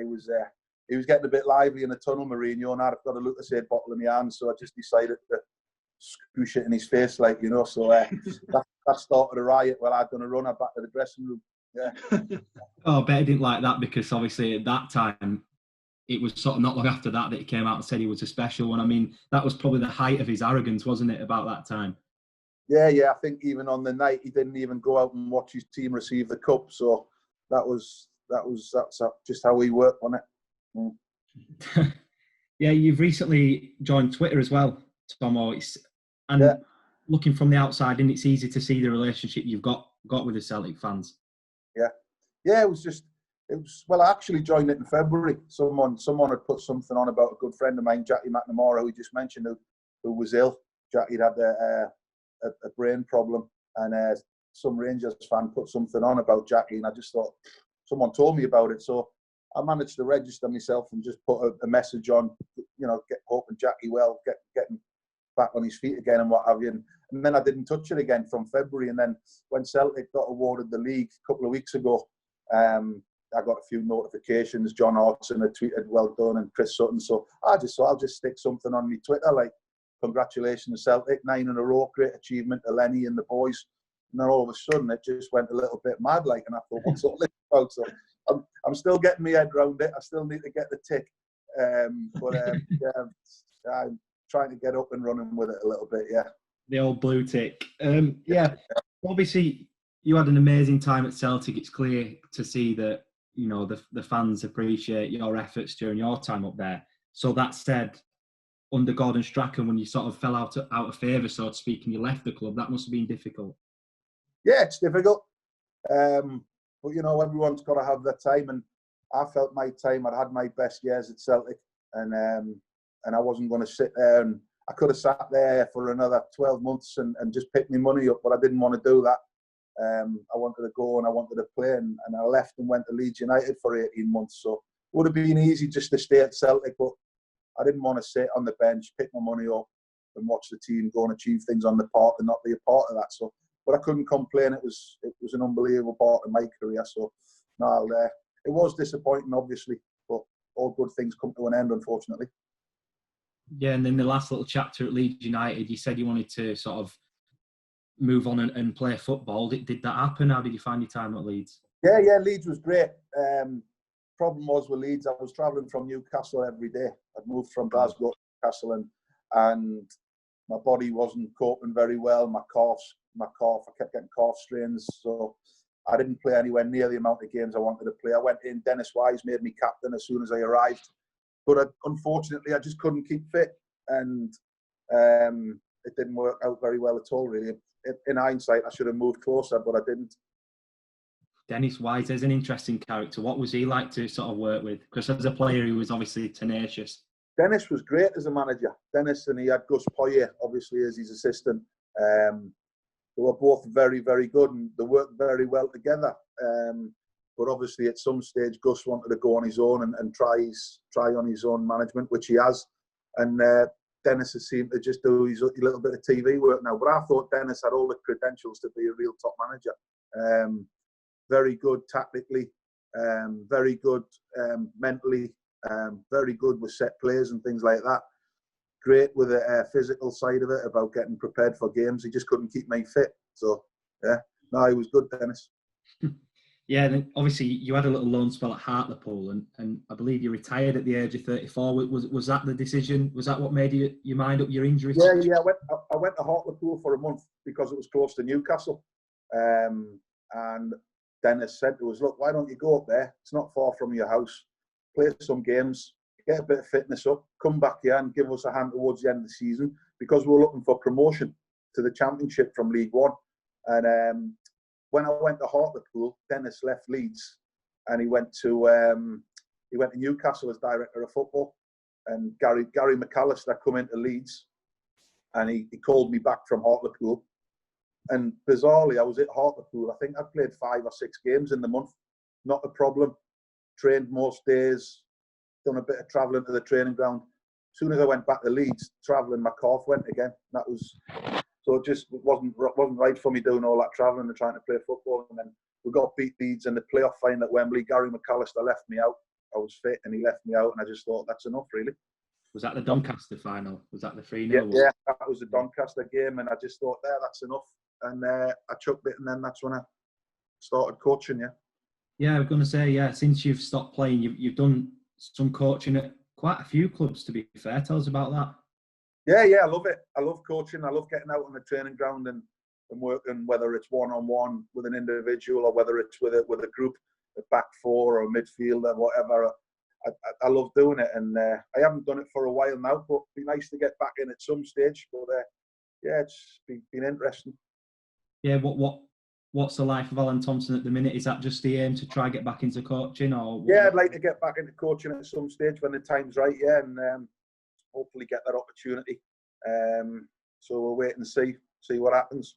he was getting a bit lively in the tunnel, Mourinho, and I'd have got a Lucasade bottle in my hand, so I just decided to scoosh it in his face, like, you know. So that started a riot. Well, I'd done a run back to the dressing room. Yeah. Oh, I bet he didn't like that, because obviously at that time, it was sort of not long after that he came out and said he was a special one. I mean, that was probably the height of his arrogance, wasn't it, about that time? Yeah. I think even on the night, he didn't even go out and watch his team receive the cup. So that's just how we work on it. Yeah, you've recently joined Twitter as well, Tomo. And looking from the outside, and it's easy to see the relationship you've got with the Celtic fans. Yeah. Well, I actually joined it in February. Someone had put something on about a good friend of mine, Jackie McNamara, who we just mentioned, who was ill. Jackie had a brain problem, and some Rangers fan put something on about Jackie, and I just thought, someone told me about it, so I managed to register myself and just put a message on, you know, hoping Jackie well, getting back on his feet again and what have you. And then I didn't touch it again from February. And then when Celtic got awarded the league a couple of weeks ago, I got a few notifications. John Hodgson had tweeted, "Well done," and Chris Sutton. So I just thought I'll just stick something on my Twitter, like, "Congratulations, Celtic, 9 in a row, great achievement to Lenny and the boys." And then all of a sudden it just went a little bit mad, like, and I thought, what's all this about? So I'm still getting my head around it. I still need to get the tick. Yeah, I'm trying to get up and running with it a little bit, yeah. The old blue tick. Yeah. Obviously, you had an amazing time at Celtic. It's clear to see that, you know, the fans appreciate your efforts during your time up there. So that said, under Gordon Strachan, when you sort of fell out of favour, so to speak, and you left the club, that must have been difficult. Yeah, it's difficult. But, you know, everyone's got to have their time. And I felt my time, I'd had my best years at Celtic. And I wasn't going to sit there, and I could have sat there for another 12 months and just picked my money up, but I didn't want to do that. I wanted to go and I wanted to play, and I left and went to Leeds United for 18 months. So it would have been easy just to stay at Celtic, but I didn't want to sit on the bench, pick my money up and watch the team go and achieve things on the park and not be a part of that. So, but I couldn't complain. It was an unbelievable part of my career. So, no, it was disappointing, obviously, but all good things come to an end, unfortunately. Yeah, and then the last little chapter at Leeds United, you said you wanted to sort of move on and play football. Did that happen? How did you find your time at Leeds? Yeah, Leeds was great. Problem was with Leeds, I was travelling from Newcastle every day. I'd moved from Glasgow to Newcastle, and my body wasn't coping very well. My cough, I kept getting cough strains, so I didn't play anywhere near the amount of games I wanted to play. I went in, Dennis Wise made me captain as soon as I arrived, but unfortunately I just couldn't keep fit, and it didn't work out very well at all, really. In hindsight, I should have moved closer, but I didn't. Dennis Wise is an interesting character. What was he like to sort of work with? Because as a player, he was obviously tenacious. Dennis was great as a manager. Dennis, and he had Gus Poyet, obviously, as his assistant. They were both very, very good, and they worked very well together. But obviously, at some stage, Gus wanted to go on his own and try on his own management, which he has. And Dennis has seemed to just do his little bit of TV work now. But I thought Dennis had all the credentials to be a real top manager. Very good tactically, very good mentally, very good with set plays and things like that. Great with the physical side of it, about getting prepared for games. He just couldn't keep me fit. So, yeah, no, he was good, Dennis. Yeah, then obviously you had a little loan spell at Hartlepool, and I believe you retired at the age of 34. Was that the decision? Was that what made you mind up your injury? Yeah. I went to Hartlepool for a month because it was close to Newcastle. And Dennis said to us, "Look, why don't you go up there? It's not far from your house. Play some games, get a bit of fitness up, come back here and give us a hand towards the end of the season," because we were looking for promotion to the Championship from League One. And when I went to Hartlepool, Dennis left Leeds and he went to Newcastle as director of football. And Gary McAllister come into Leeds, and he called me back from Hartlepool. And bizarrely, I was at Hartlepool. I think I played 5 or 6 games in the month. Not a problem. Trained most days. Done a bit of travelling to the training ground. As soon as I went back to Leeds, travelling, my calf went again. That was so it just wasn't right for me doing all that travelling and trying to play football. And then we got beat Leeds in the playoff final at Wembley. Gary McAllister left me out. I was fit and he left me out, and I just thought that's enough, really. Was that the Doncaster final? Was that the 3-0? Yeah, that was the Doncaster game, and I just thought, that's enough. And I chucked it, and then that's when I started coaching, Yeah, I was going to say, since you've stopped playing, you've done some coaching at quite a few clubs, to be fair. Tell us about that. Yeah, I love it. I love coaching. I love getting out on the training ground and working, whether it's one-on-one with an individual or whether it's with a group, a back four or midfield or whatever. I love doing it, and I haven't done it for a while now, but it'd be nice to get back in at some stage. But it's been interesting. Yeah, what's the life of Alan Thompson at the minute? Is that just the aim to try get back into coaching, or what? Yeah, I'd like to get back into coaching at some stage when the time's right. Yeah, and hopefully get that opportunity. So we'll wait and see what happens.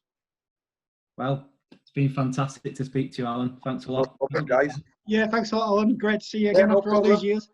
Well, it's been fantastic to speak to you, Alan. Thanks a lot. No problem, guys. Yeah, thanks a lot, Alan. Great to see you again after all these years.